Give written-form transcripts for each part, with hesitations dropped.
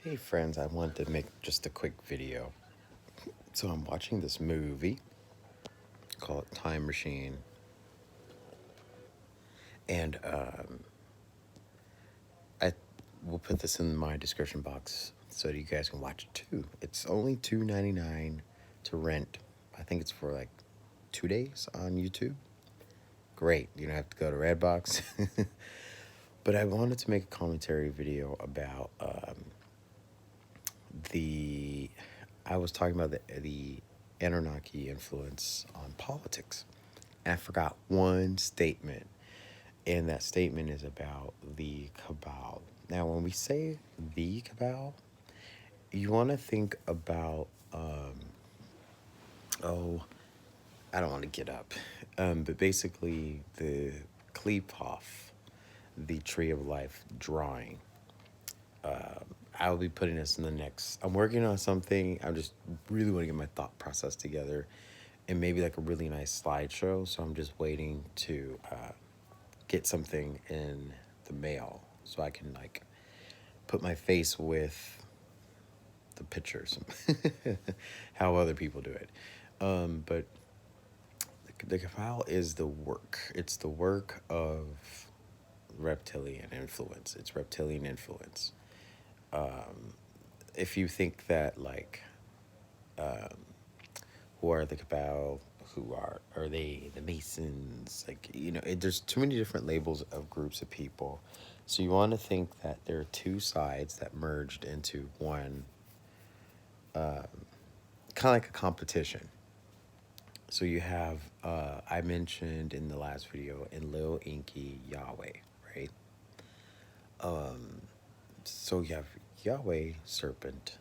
Hey friends, I wanted to make just a quick video. So I'm watching this movie called Time Machine, and I will put this in my description box so that you guys can watch it too. It's only $2.99 to rent. I think it's for like 2 days on YouTube. Great, you don't have to go to Redbox. But I wanted to make a commentary video about the. I was talking about the Anunnaki influence on politics. And I forgot one statement, and that statement is about the cabal. Now, when we say the cabal, you want to think about, oh, I don't want to get up, but basically the Klepoff, the Tree of Life drawing. I'll be putting this in the next. I'm working on something. I just really want to get my thought process together, and maybe like a really nice slideshow. So I'm just waiting to get something in the mail so I can like put my face with the pictures, how other people do it. But the cabal is the work. It's the work of reptilian influence. It's reptilian influence. If you think that like, who are the cabal? Who are they the Masons? Like there's too many different labels of groups of people. So you want to think that there are two sides that merged into one, kind of like a competition. So you have, I mentioned in the last video, Enlil, Inky, Yahweh, right? So you have Yahweh, serpent,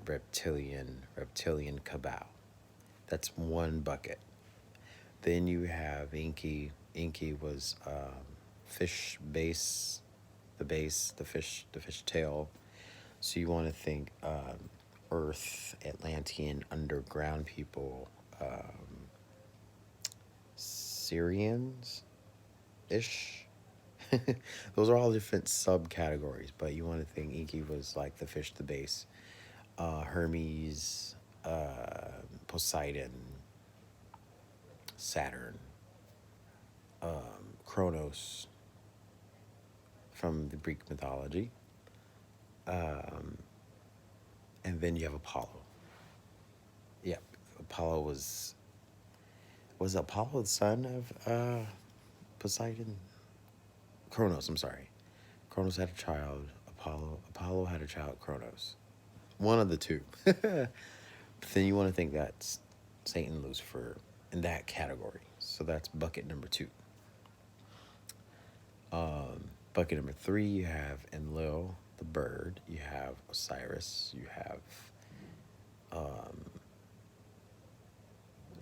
reptilian cabal. That's one bucket. Then you have Inky. Inky was fish base, the fish tail. So you want to think Earth, Atlantean, underground people, Syrians ish. Those are all different subcategories, but you want to think Inky was like the fish, the base, Hermes, Poseidon, Saturn, Kronos from the Greek mythology, and then you have Apollo. Yep, Apollo was Apollo the son of Poseidon? Kronos, I'm sorry. Kronos had a child. Apollo had a child. Kronos. One of the two. But then you want to think that's Satan, Lucifer in that category. So that's bucket number 2. Bucket number 3, you have Enlil, the bird. You have Osiris. You have,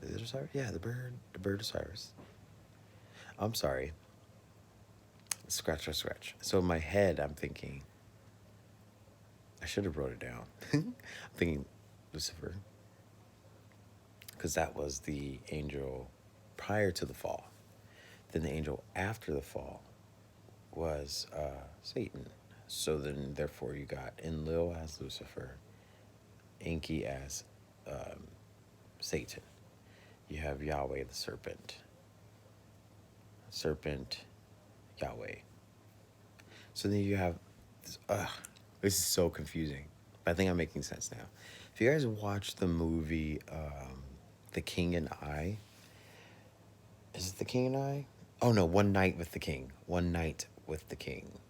is it Osiris? Yeah, the bird Osiris. I'm sorry. Scratch. So in my head, I'm thinking, I should have wrote it down. I'm thinking Lucifer, because that was the angel prior to the fall. Then the angel after the fall was Satan. So then, therefore, you got Enlil as Lucifer, Enki as Satan. You have Yahweh the serpent, Yahweh. So then you have this is so confusing, but I think I'm making sense now. If you guys watch the movie The King and I, is it The King and I? Oh no, One Night with the King. One Night with the King.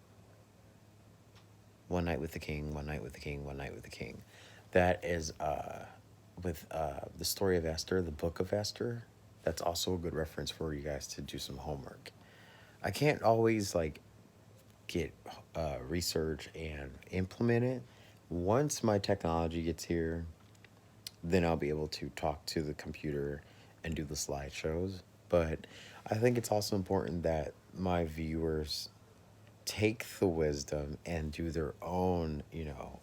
One Night with the King. One Night with the King. One Night with the King. That is with the story of Esther, the book of Esther. That's also a good reference for you guys to do some homework. I can't always like get research and implement it. Once my technology gets here, then I'll be able to talk to the computer and do the slideshows. But I think it's also important that my viewers take the wisdom and do their own,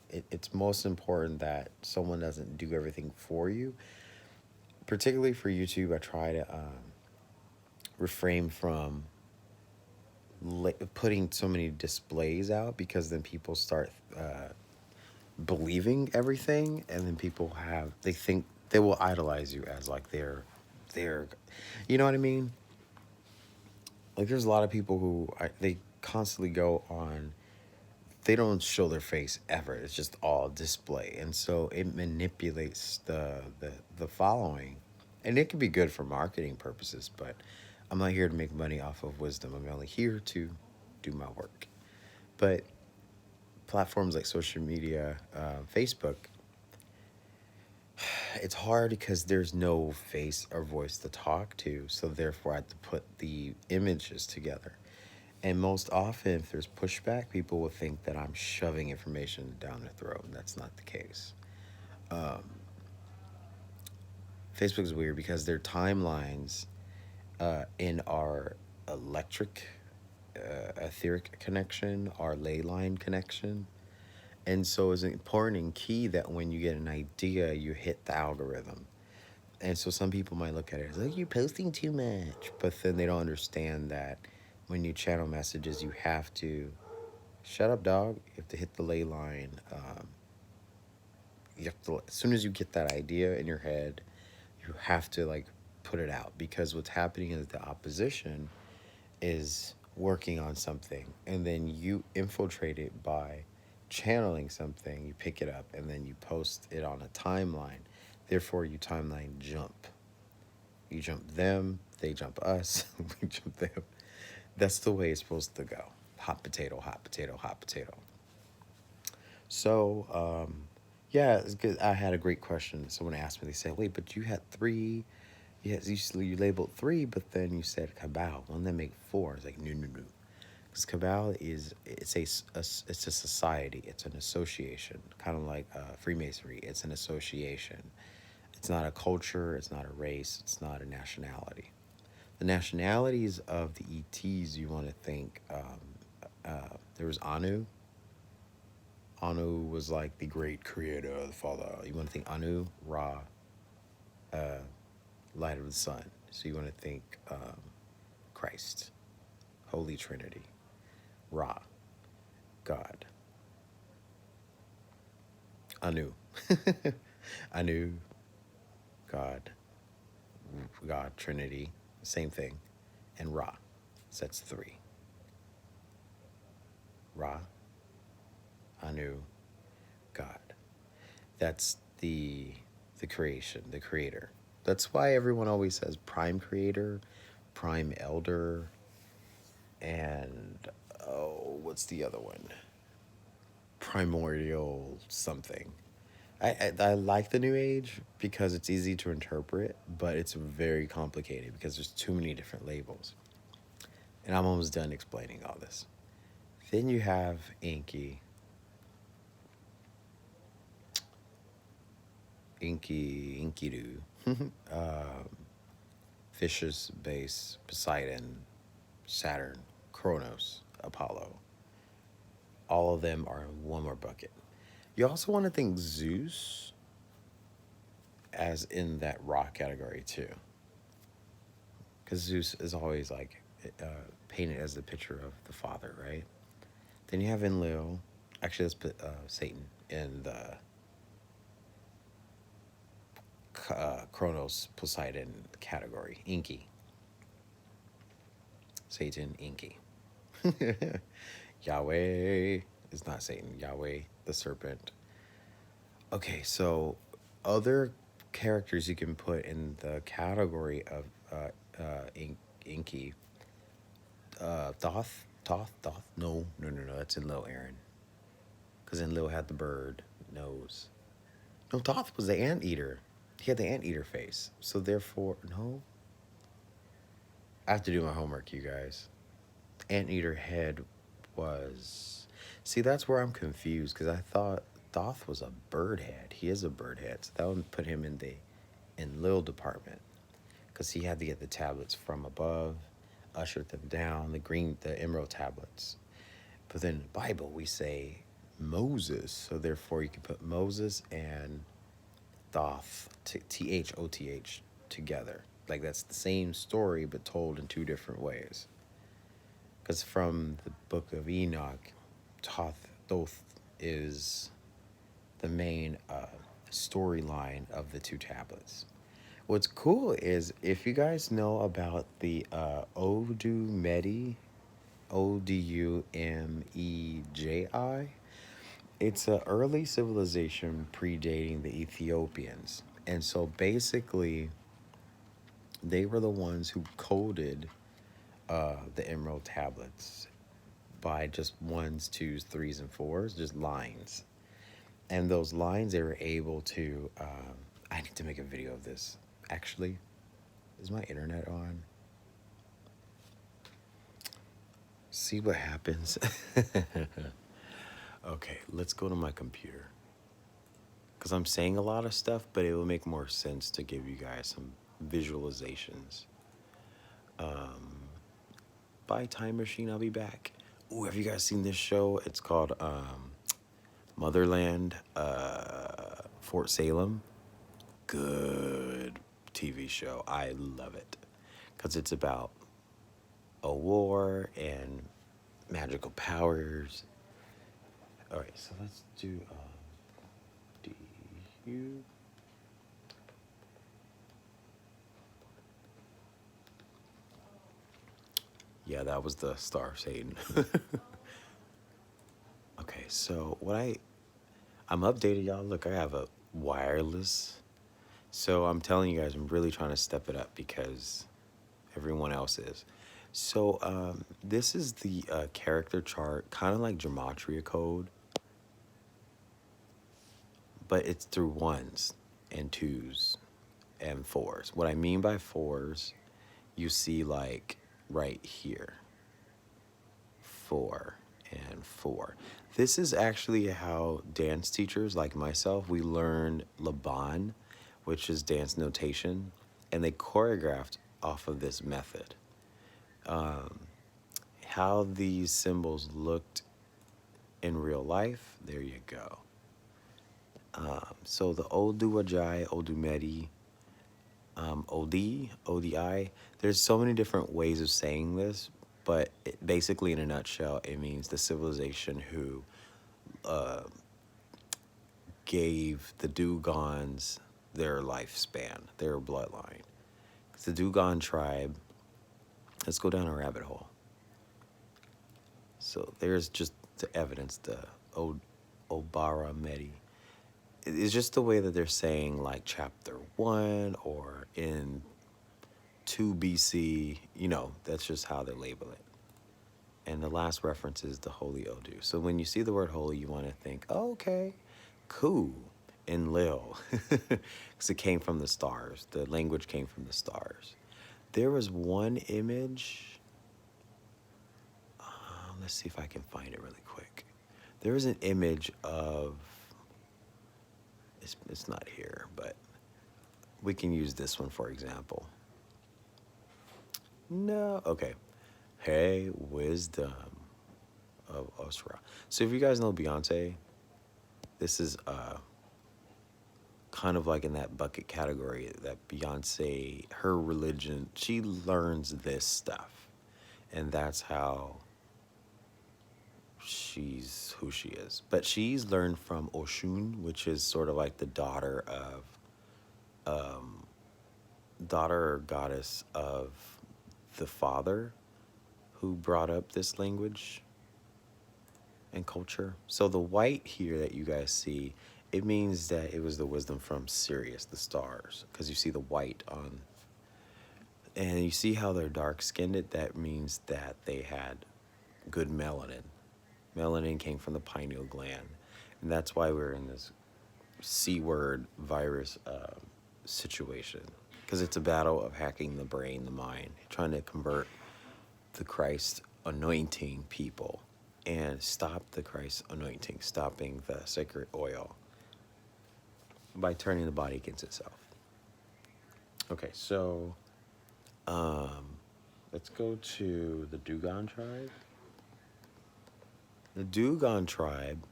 it's most important that someone doesn't do everything for you. Particularly for YouTube, I try to refrain from putting so many displays out, because then people start believing everything, and then they think they will idolize you as like their you know what I mean? Like there's a lot of people who they constantly go on, they don't show their face ever. It's just all display, and so it manipulates the following, and it can be good for marketing purposes. But I'm not here to make money off of wisdom. I'm only here to do my work. But platforms like social media, Facebook, it's hard because there's no face or voice to talk to. So therefore, I have to put the images together. And most often, if there's pushback, people will think that I'm shoving information down their throat, and that's not the case. Facebook is weird because their timelines in our electric, etheric connection, our ley line connection. And so it's important and key that when you get an idea, you hit the algorithm. And so some people might look at it as like, you're posting too much. But then they don't understand that when you channel messages, you have to shut up, dog. You have to hit the ley line. You have to, as soon as you get that idea in your head, you have to like put it out, because what's happening is the opposition is working on something, and then you infiltrate it by channeling something. You pick it up and then you post it on a timeline. Therefore, you timeline jump. You jump them, they jump us, we jump them. That's the way it's supposed to go. Hot potato, hot potato, hot potato. So, yeah, it's good. I had a great question. Someone asked me, they said, wait, but you had three. Yes, you labeled three, but then you said cabal. Wouldn't that make four? It's like, no, no, no. Because cabal it's a society. It's an association, kind of like Freemasonry. It's an association. It's not a culture. It's not a race. It's not a nationality. The nationalities of the ETs, you want to think, there was Anu. Anu was like the great creator, the father. You want to think Anu, Ra, light of the sun. So you want to think Christ, Holy Trinity, Ra, God, Anu, Anu, God, God, Trinity, same thing, and Ra. So that's three. Ra, Anu, God. That's the creation, the creator. That's why everyone always says prime creator, prime elder, and oh, what's the other one? Primordial something. I like the new age because it's easy to interpret, but it's very complicated because there's too many different labels. And I'm almost done explaining all this. Then you have Enkidu, Fishes base, Poseidon, Saturn, Kronos, Apollo. All of them are in one more bucket. You also want to think Zeus as in that rock category too, because Zeus is always like painted as the picture of the father, right? Then you have Enlil. Actually, let's put Satan in the Kronos Poseidon category. Inky. Satan, Inky. Yahweh is not Satan. Yahweh, the serpent. Okay, so other characters you can put in the category of Inky. Thoth. No. That's Enlil, Aaron. Because Enlil had the bird nose. No, Thoth was the anteater. He had the anteater face. So therefore, no. I have to do my homework, you guys. Anteater head was. See, that's where I'm confused because I thought Thoth was a bird head. He is a bird head, so that would put him in the Enlil department because he had to get the tablets from above, usher them down, the emerald tablets. But then in the Bible we say Moses, so therefore you can put Moses and Thoth, Thoth together. Like that's the same story but told in two different ways. Because from the book of Enoch, Thoth is the main storyline of the two tablets. What's cool is if you guys know about the Odu Medi, Odumeji, it's an early civilization predating the Ethiopians. And so basically, they were the ones who coded the emerald tablets by just ones, twos, threes, and fours, just lines. And those lines, they were able to. I need to make a video of this. Actually, is my internet on? See what happens. Okay, let's go to my computer. Because I'm saying a lot of stuff, but it will make more sense to give you guys some visualizations. By Time Machine, I'll be back. Ooh, have you guys seen this show? It's called Motherland, Fort Salem. Good TV show. I love it. Because it's about a war and magical powers. All right, so let's do DU. Yeah, that was the star Satan. Okay, so I'm updated, y'all. Look, I have a wireless. So I'm telling you guys, I'm really trying to step it up because everyone else is. So this is the character chart, kind of like Gematria Code, but it's through ones and twos and fours. What I mean by fours, you see like right here, 4 and 4. This is actually how dance teachers like myself, we learned Laban, which is dance notation, and they choreographed off of this method. How these symbols looked in real life, there you go. So the Oduwajai, Odumedi, Odi, there's so many different ways of saying this, but basically in a nutshell, it means the civilization who gave the Dugons their lifespan, their bloodline. The Dugon tribe, let's go down a rabbit hole. So there's just the evidence, the Obara Medi. It's just the way that they're saying like chapter 1 or in 2 BC, that's just how they label it. And the last reference is the Holy Odu. So when you see the word holy, you want to think, oh, okay, cool, Enlil, because it came from the stars. The language came from the stars. There was one image. Let's see if I can find it really quick. There was an image of, it's not here, but we can use this one for example. No, okay. Hey, wisdom of Osra. So if you guys know Beyonce, this is kind of like in that bucket category that Beyonce, her religion, she learns this stuff. And that's how she's who she is. But she's learned from Oshun, which is sort of like the daughter or goddess of the father who brought up this language and culture. So the white here that you guys see, it means that it was the wisdom from Sirius, the stars, because you see the white on, and you see how they're dark-skinned. That means that they had good melanin. Melanin came from the pineal gland, and that's why we're in this C-word virus situation, because it's a battle of hacking the brain, the mind, trying to convert the Christ anointing people and stop the Christ anointing, stopping the sacred oil by turning the body against itself. Okay, so let's go to the Dugon tribe. The Dugon tribe,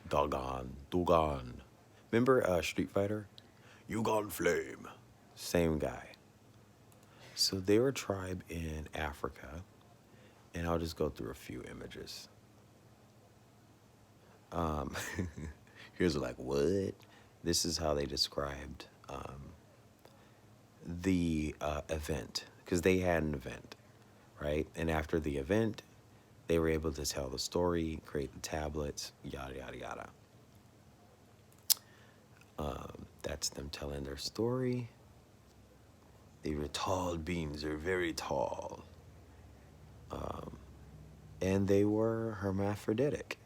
Dugon. Remember Street Fighter? Yugon Flame. Same guy. So they were a tribe in Africa, And I'll just go through a few images. Um, here's like, what? This is how they described the event, because they had an event, right? And after the event, they were able to tell the story, create the tablets, yada, yada, yada. That's them telling their story. They were tall beings, they're very tall. And they were hermaphroditic,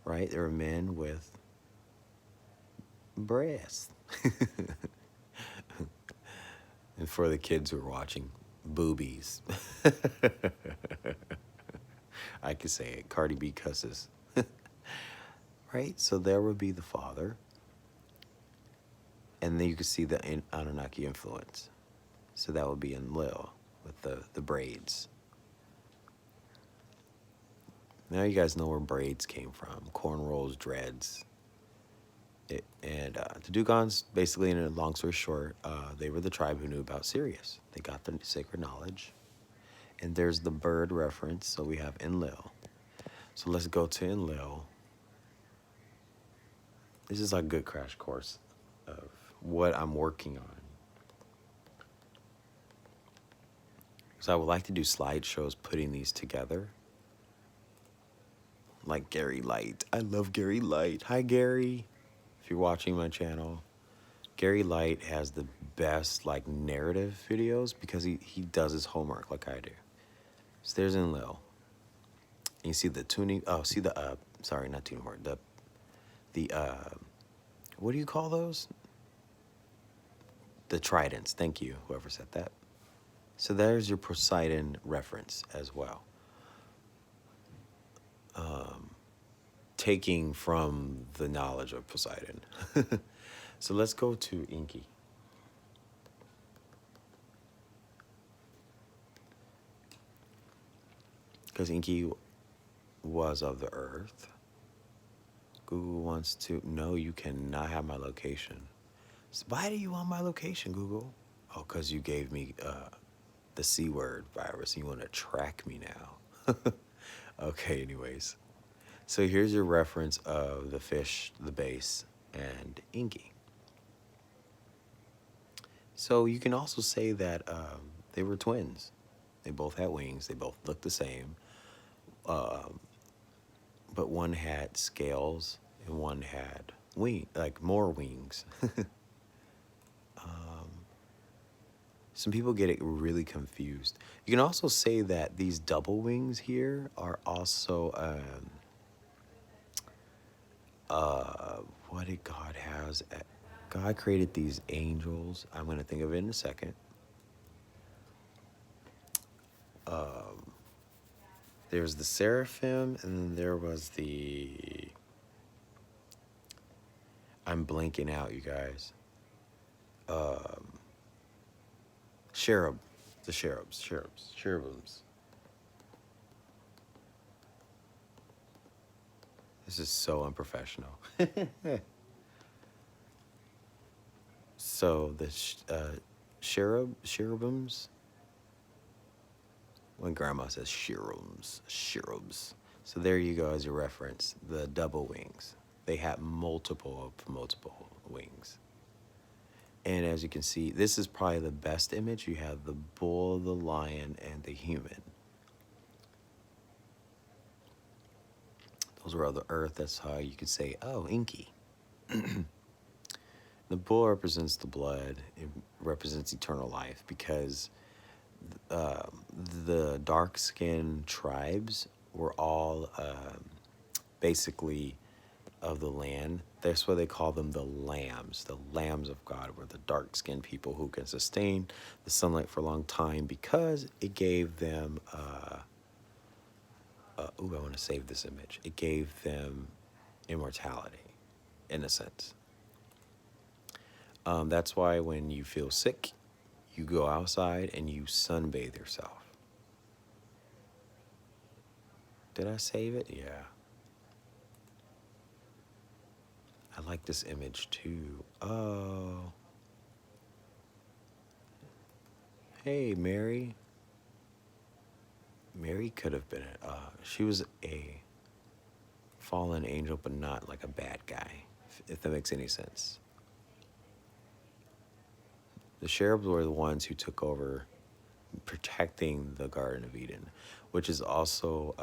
right? They were men with breasts. And for the kids who are watching, boobies. I could say it. Cardi B cusses. Right? So there would be the father. And then you could see the Anunnaki influence. So that would be Enlil with the braids. Now you guys know where braids came from. Cornrows, dreads. The Dugons, basically, in a long story short, they were the tribe who knew about Sirius. They got the sacred knowledge. And there's the bird reference, so we have Enlil. So let's go to Enlil. This is a good crash course of what I'm working on. So I would like to do slideshows putting these together. Like Gary Light. I love Gary Light. Hi, Gary. If you're watching my channel, Gary Light has the best like narrative videos because he does his homework like I do. So there's Enlil. And you see the tuning. Oh, see the sorry, not tuning horn. The what do you call those? The tridents. Thank you, whoever said that. So there's your Poseidon reference as well. Taking from the knowledge of Poseidon. So let's go to Enki. Because Enki was of the earth. Google wants to, no, you cannot have my location. So why do you want my location, Google? Oh, because you gave me the C word virus and you want to track me now. Okay, anyways. So here's your reference of the fish, the base, and Enki. So you can also say that they were twins. They both had wings. They both looked the same. But one had scales and one had more wings. Some people get it really confused. You can also say that these double wings here are also what did God has? God created these angels. I'm going to think of it in a second. There's the seraphim, and then there was the... I'm blanking out, you guys. Cherub. The cherubims. This is so unprofessional. So the cherubims. When grandma says cherubs. So there you go as your reference. The double wings. They had multiple wings. And as you can see, this is probably the best image. You have the bull, the lion, and the human. Those were of the earth. That's how you could say, oh, Enki. The bull represents the blood. It represents eternal life because the dark-skinned tribes were all basically of the land. That's why they call them the lambs of God, were the dark-skinned people who can sustain the sunlight for a long time because it gave them, I want to save this image. It gave them immortality, in a sense. That's why when you feel sick, you go outside and you sunbathe yourself. Did I save it? Yeah. I like this image too. Oh. Hey, Mary. Mary could have been she was a fallen angel, but not like a bad guy, if that makes any sense. The cherubs were the ones who took over protecting the Garden of Eden, which is also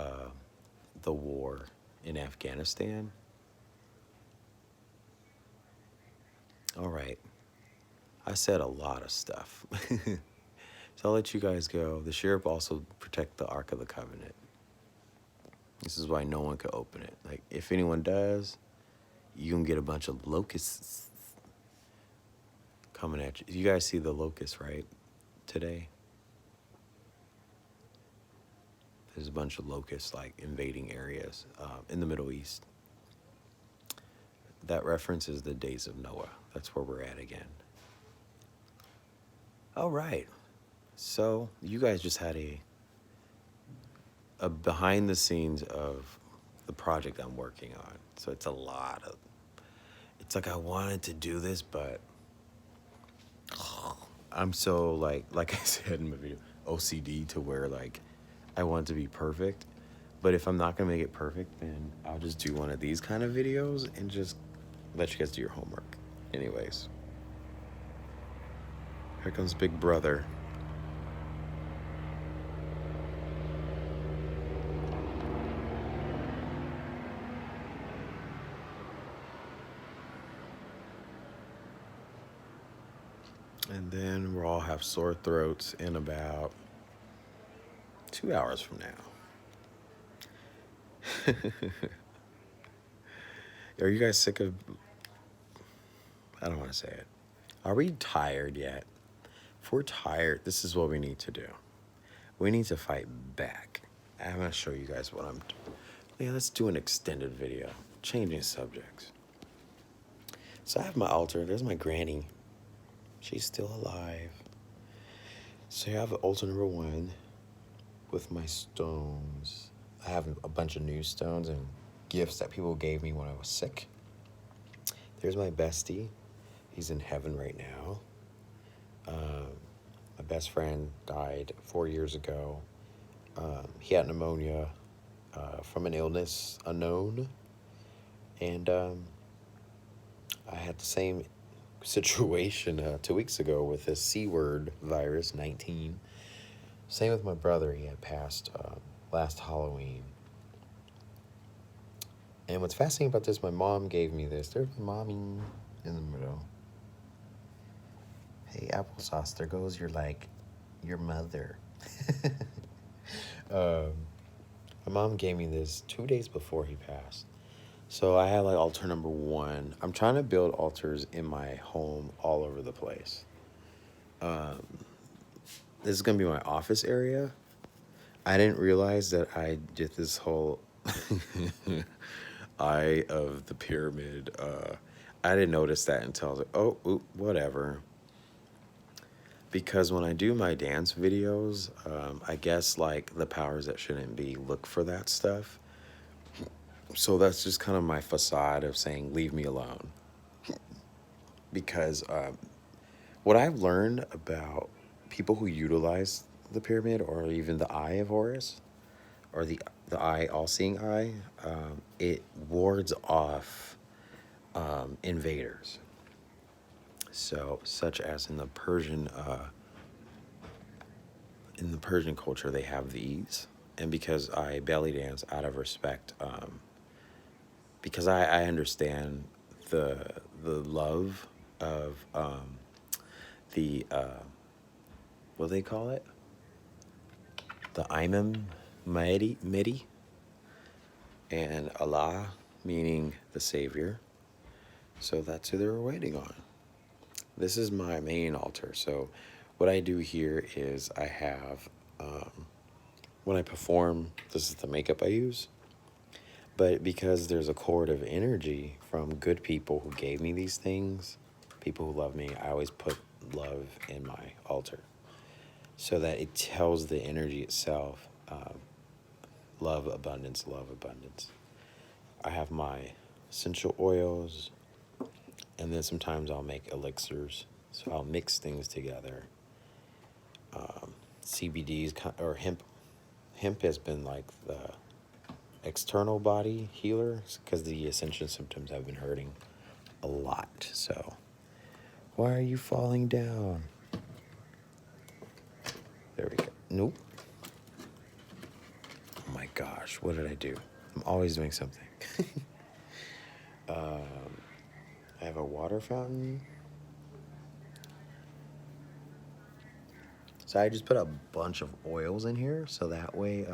the war in Afghanistan. All right, I said a lot of stuff. So I'll let you guys go. The cherub also protect the Ark of the Covenant. This is why no one could open it. Like, if anyone does, you can get a bunch of locusts coming at you. You guys see the locusts, right? Today, there's a bunch of locusts like invading areas in the Middle East. That references the days of Noah. That's where we're at again. All right. So you guys just had a behind the scenes of the project I'm working on. So it's a lot of, it's like I wanted to do this, but I'm so like I said in my video, OCD to where like I want it to be perfect. But if I'm not gonna make it perfect, then I'll just do one of these kind of videos and just let you guys do your homework. Anyways, here comes Big Brother. And then we'll all have sore throats in about 2 hours from now. Are you guys sick of, I don't want to say it. Are we tired yet? If we're tired, this is what we need to do. We need to fight back. I'm going to show you guys what I'm doing. Yeah, let's do an extended video. Changing subjects. So I have my altar. There's my granny. She's still alive. So I have altar number 1 with my stones. I have a bunch of new stones and gifts that people gave me when I was sick. There's my bestie. He's in heaven right now. My best friend died 4 years ago. He had pneumonia from an illness unknown. And I had the same situation 2 weeks ago with this C-word virus, 19. Same with my brother. He had passed last Halloween. And what's fascinating about this, my mom gave me this. There's my mommy in the middle. Hey, applesauce, there goes your mother. My mom gave me this 2 days before he passed. So I had like altar number 1. I'm trying to build altars in my home all over the place. This is going to be my office area. I didn't realize that I did this whole eye of the pyramid. I didn't notice that until I was like, oh, oop, whatever. Because when I do my dance videos, I guess like the powers that shouldn't be look for that stuff. So that's just kind of my facade of saying, leave me alone. Because what I've learned about people who utilize the pyramid or even the eye of Horus or the eye, all-seeing eye, it wards off invaders. So, such as in the Persian culture, they have these, and because I belly dance out of respect, because I understand the love of the what do they call it? The Imam Mahdi, and Allah meaning the Savior. So that's who they were waiting on. This is my main altar. So what I do here is I have, when I perform, this is the makeup I use. But because there's a cord of energy from good people who gave me these things, people who love me, I always put love in my altar so that it tells the energy itself, love, abundance, love, abundance. I have my essential oils, and then sometimes I'll make elixirs. So I'll mix things together. CBDs or hemp hemp has been like the external body healer because the ascension symptoms have been hurting a lot. So, why are you falling down? There we go. Nope. Oh my gosh, what did I do? I'm always doing something. I have a water fountain. So I just put a bunch of oils in here so that way,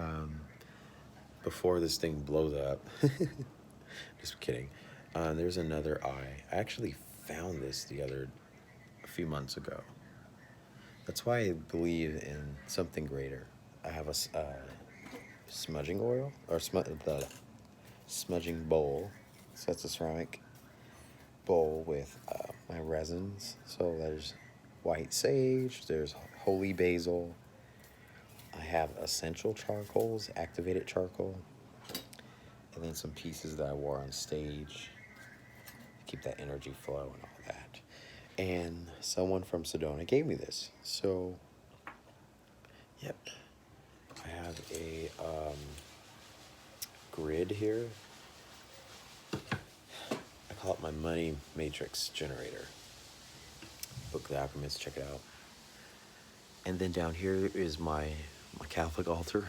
before this thing blows up. Just kidding. There's another eye. I actually found this a few months ago. That's why I believe in something greater. I have a smudging oil, or the smudging bowl. So that's a ceramic bowl with my resins. So there's white sage, there's holy basil. I have essential charcoals, activated charcoal, and then some pieces that I wore on stage to keep that energy flow and all that. And someone from Sedona gave me this. So, yep. I have a grid here. I call it my money matrix generator. Book the acronyms, check it out. And then down here is my Catholic altar.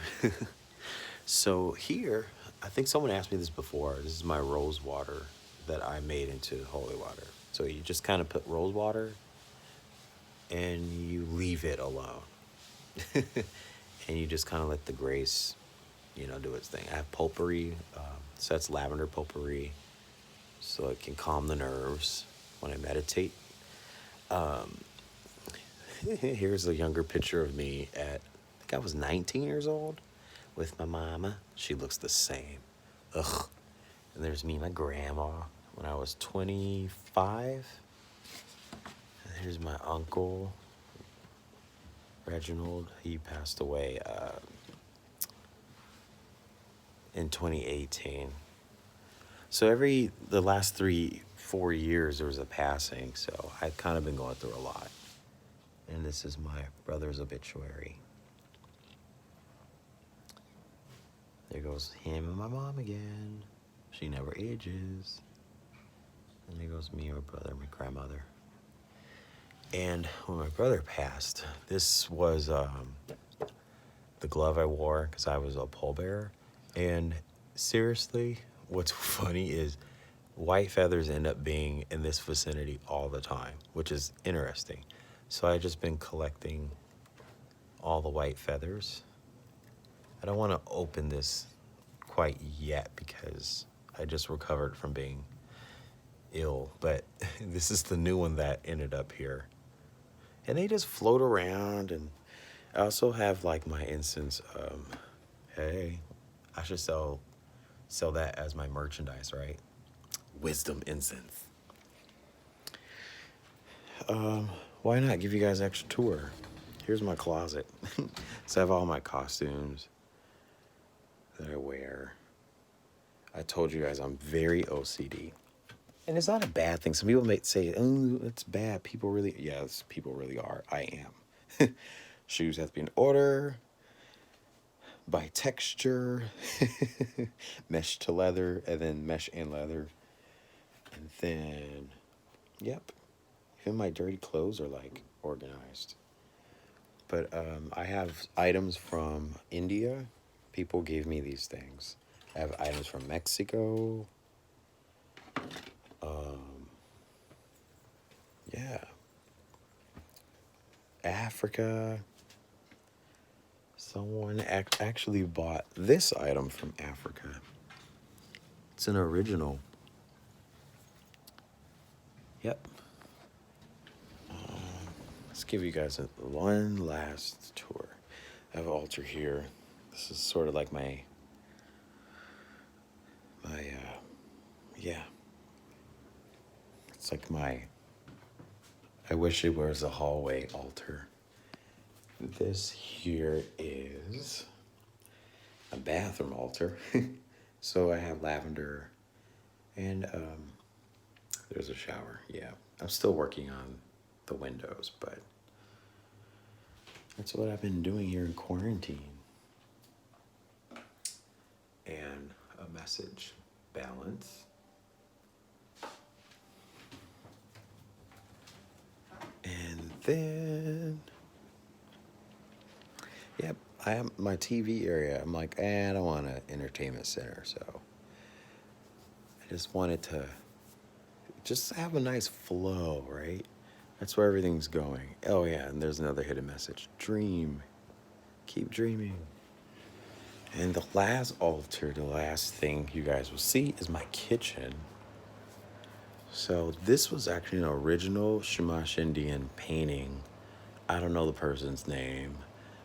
So here, I think someone asked me this before. This is my rose water that I made into holy water. So you just kind of put rose water and you leave it alone. And you just kind of let the grace, do its thing. I have potpourri, so that's lavender potpourri, so it can calm the nerves when I meditate. Here's a younger picture of me I think I was 19 years old with my mama. She looks the same. Ugh. And there's me and my grandma when I was 25. And here's my uncle, Reginald. He passed away in 2018. So the last 3-4 years, there was a passing. So I've kind of been going through a lot. And this is my brother's obituary. There goes him and my mom again. She never ages. And there goes me, my brother, my grandmother. And when my brother passed, this was the glove I wore because I was a pallbearer. And seriously, what's funny is white feathers end up being in this vicinity all the time, which is interesting. So I've just been collecting all the white feathers. I don't want to open this quite yet because I just recovered from being ill, but this is the new one that ended up here. And they just float around, and I also have like my incense. Hey, I should sell that as my merchandise, right? Wisdom incense. Why not give you guys an extra tour? Here's my closet. So I have all my costumes that I wear. I told you guys I'm very OCD. And it's not a bad thing. Some people may say, oh, it's bad. Yes, people really are. I am. Shoes have to be in order, by texture, mesh to leather, and then mesh and leather. And then, yep. Even my dirty clothes are like organized. But I have items from India. People gave me these things. I have items from Mexico. Yeah. Africa. Someone actually bought this item from Africa. It's an original. Yep. Let's give you guys one last tour. I have an altar here. This is sort of like my yeah. It's like I wish it was a hallway altar. This here is a bathroom altar. So I have lavender and there's a shower. Yeah, I'm still working on the windows, but that's what I've been doing here in quarantine. and a message, balance. And then, yep, I am my TV area. I'm like, I don't want an entertainment center, so I just wanted to just have a nice flow, right? That's where everything's going. Oh yeah, and there's another hidden message. Dream. Keep dreaming. And the last altar, the last thing you guys will see is my kitchen. So this was actually an original Shamash Indian painting. I don't know the person's name,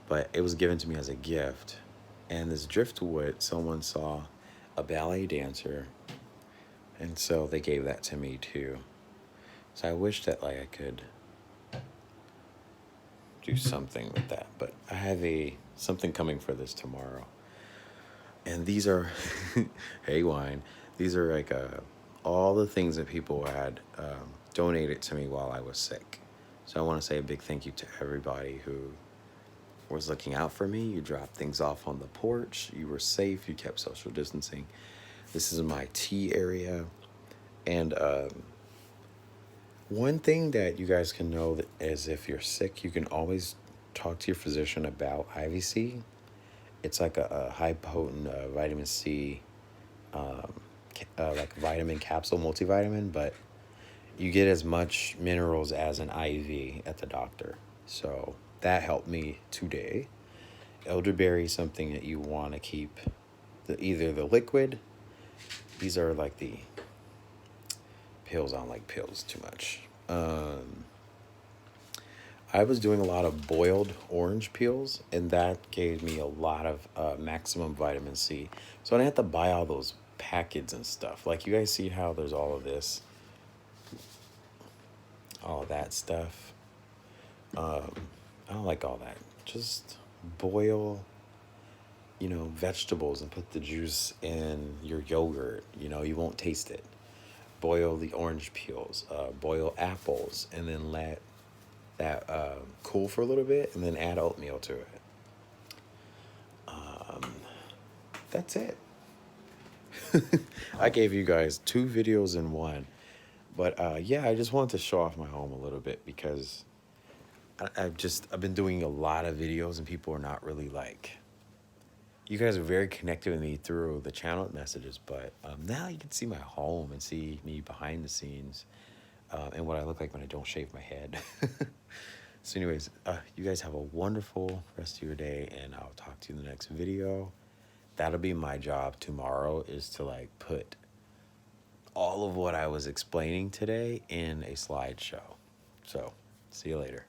but it was given to me as a gift. And this driftwood, someone saw a ballet dancer, and so they gave that to me too. So I wish that like I could do something with that, but I have something coming for this tomorrow. And these are, hey wine, these are like all the things that people had donated to me while I was sick. So I want to say a big thank you to everybody who was looking out for me. You dropped things off on the porch. You were safe. You kept social distancing. This is my tea area. And one thing that you guys can know is if you're sick, you can always talk to your physician about IVC. It's like a high potent vitamin C, like vitamin capsule multivitamin, but you get as much minerals as an IV at the doctor. So that helped me today. Elderberry is something that you want to keep, either the liquid. These are like the pills. I don't like pills too much. I was doing a lot of boiled orange peels, and that gave me a lot of maximum vitamin C. So I didn't have to buy all those packets and stuff. Like you guys see how there's all of this, all of that stuff. I don't like all that. Just boil, vegetables and put the juice in your yogurt. You won't taste it. Boil the orange peels, boil apples, and then let that cool for a little bit, and then add oatmeal to it. That's it. I gave you guys 2 videos in one. But yeah, I just wanted to show off my home a little bit because I've been doing a lot of videos and people are not really like, you guys are very connected with me through the channel messages, but now you can see my home and see me behind the scenes and what I look like when I don't shave my head. So anyways, you guys have a wonderful rest of your day, and I'll talk to you in the next video. That'll be my job tomorrow, is to like put all of what I was explaining today in a slideshow. So see you later.